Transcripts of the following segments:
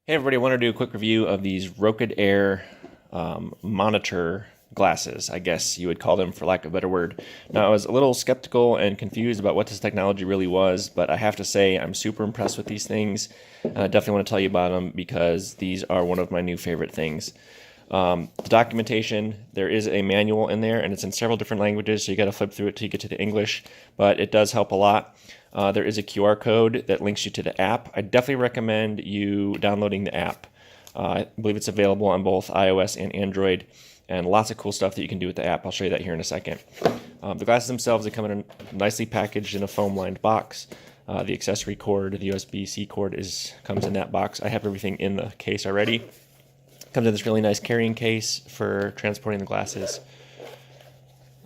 Hey everybody, I want to do a quick review of these Rokid Air monitor glasses, I guess you would call them for lack of a better word. Now I was a little skeptical and confused about what this technology really was, but I have to say I'm super impressed with these things. I definitely want to tell you about them because these are one of my new favorite things. The documentation, there is a manual in there and it's in several different languages, so you got to flip through it till you get to the English, but it does help a lot. There is a QR code that links you to the app. I definitely recommend you downloading the app. I believe it's available on both iOS and Android, and lots of cool stuff that you can do with the app. I'll show you that here in a second. The glasses themselves, they come in nicely packaged in a foam-lined box. The accessory cord, the USB-C cord, comes in that box. I have everything in the case already. Comes in this really nice carrying case for transporting the glasses.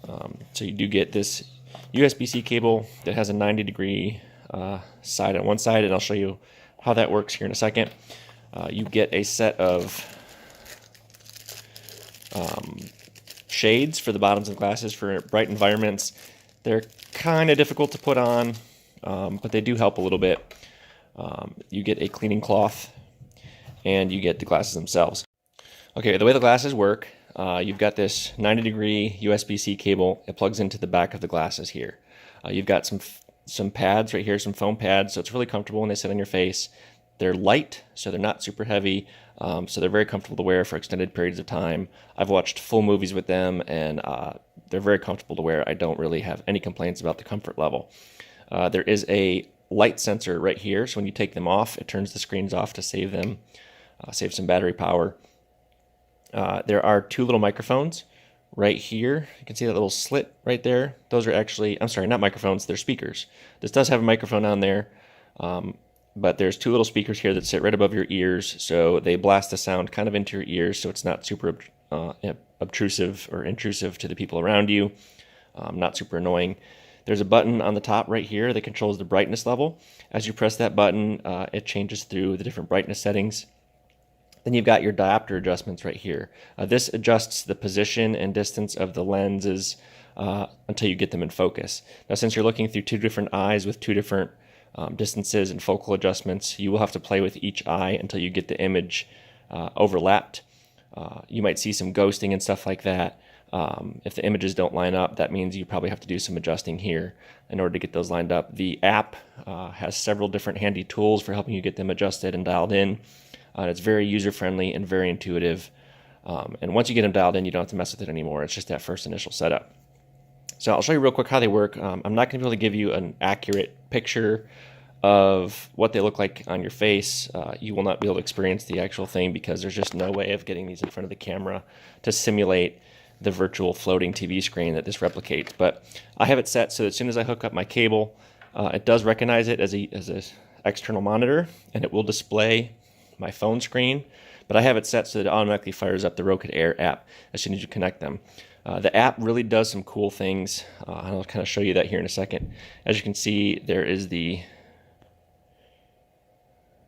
So you do get this USB-C cable that has a 90-degree side on one side, and I'll show you how that works here in a second. You get a set of shades for the bottoms of the glasses for bright environments. They're kind of difficult to put on, but they do help a little bit. You get a cleaning cloth, and you get the glasses themselves. Okay, the way the glasses work, you've got this 90-degree USB-C cable. It plugs into the back of the glasses here. You've got some pads right here, some foam pads, so it's really comfortable when they sit on your face. They're light, so they're not super heavy, so they're very comfortable to wear for extended periods of time. I've watched full movies with them, and they're very comfortable to wear. I don't really have any complaints about the comfort level. There is a light sensor right here, so when you take them off, it turns the screens off to save them, save some battery power. There are two little microphones right here. You can see that little slit right there. Those are actually, I'm sorry, not microphones, they're speakers. This does have a microphone on there, but there's two little speakers here that sit right above your ears, so they blast the sound kind of into your ears, so it's not super obtrusive or intrusive to the people around you, not super annoying. There's a button on the top right here that controls the brightness level. As you press that button, it changes through the different brightness settings. Then you've got your diopter adjustments right here. This adjusts the position and distance of the lenses until you get them in focus. Now, since you're looking through two different eyes with two different distances and focal adjustments, you will have to play with each eye until you get the image overlapped. You might see some ghosting and stuff like that. If the images don't line up, that means you probably have to do some adjusting here in order to get those lined up. The app has several different handy tools for helping you get them adjusted and dialed in. It's very user-friendly and very intuitive. And once you get them dialed in, you don't have to mess with it anymore. It's just that first initial setup. So I'll show you real quick how they work. I'm not going to be able to give you an accurate picture of what they look like on your face. You will not be able to experience the actual thing because there's just no way of getting these in front of the camera to simulate the virtual floating TV screen that this replicates. But I have it set so that as soon as I hook up my cable, it does recognize it as an external monitor, and it will display my phone screen, but I have it set so that it automatically fires up the Rokid Air app as soon as you connect them. The app really does some cool things. I'll kind of show you that here in a second. As you can see, there is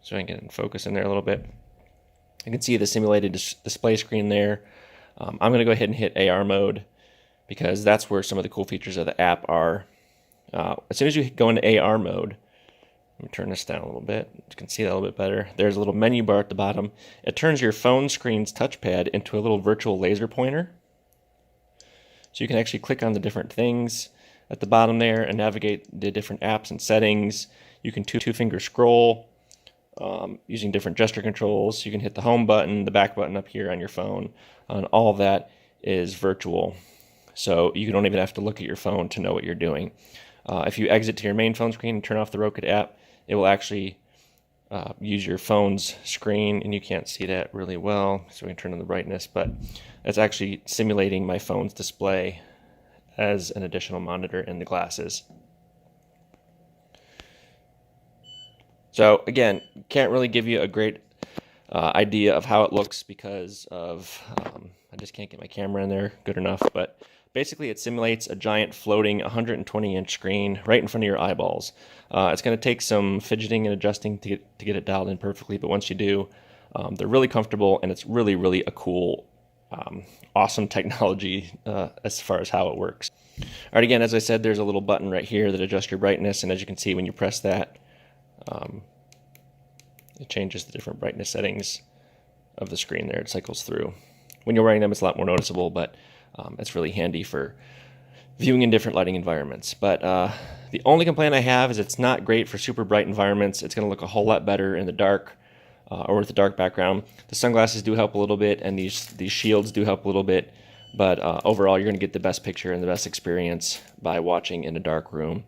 so I can get in focus in there a little bit. You can see the simulated display screen there. I'm going to go ahead and hit AR mode because that's where some of the cool features of the app are. As soon as you go into AR mode, let me turn this down a little bit. You can see that a little bit better. There's a little menu bar at the bottom. It turns your phone screen's touchpad into a little virtual laser pointer. So you can actually click on the different things at the bottom there and navigate the different apps and settings. You can two-finger scroll using different gesture controls. You can hit the home button, the back button up here on your phone, and all of that is virtual. So you don't even have to look at your phone to know what you're doing. If you exit to your main phone screen and turn off the Rokid app, it will actually use your phone's screen, and you can't see that really well, so we can turn on the brightness, but it's actually simulating my phone's display as an additional monitor in the glasses. So again, can't really give you a great idea of how it looks because of I just can't get my camera in there good enough, but basically it simulates a giant floating 120-inch screen right in front of your eyeballs. It's going to take some fidgeting and adjusting to get it dialed in perfectly, but once you do, they're really comfortable, and it's really, really a cool, awesome technology as far as how it works. All right, again, as I said, there's a little button right here that adjusts your brightness, and as you can see, when you press that, It changes the different brightness settings of the screen there. It cycles through. When you're wearing them, it's a lot more noticeable, but it's really handy for viewing in different lighting environments. But the only complaint I have is it's not great for super bright environments. It's going to look a whole lot better in the dark or with a dark background. The sunglasses do help a little bit, and these shields do help a little bit. But overall, you're going to get the best picture and the best experience by watching in a dark room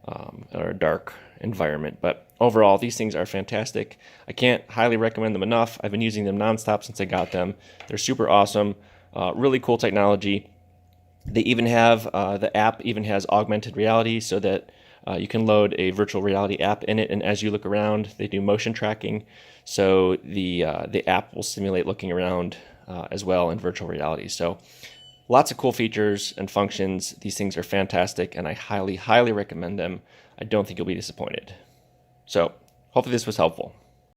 or a dark environment. But overall, these things are fantastic. I can't highly recommend them enough. I've been using them nonstop since I got them. They're super awesome, really cool technology. They even have, the app even has augmented reality, so that you can load a virtual reality app in it, and as you look around, they do motion tracking. So the app will simulate looking around as well in virtual reality. So lots of cool features and functions. These things are fantastic, and I highly, highly recommend them. I don't think you'll be disappointed. So hopefully this was helpful.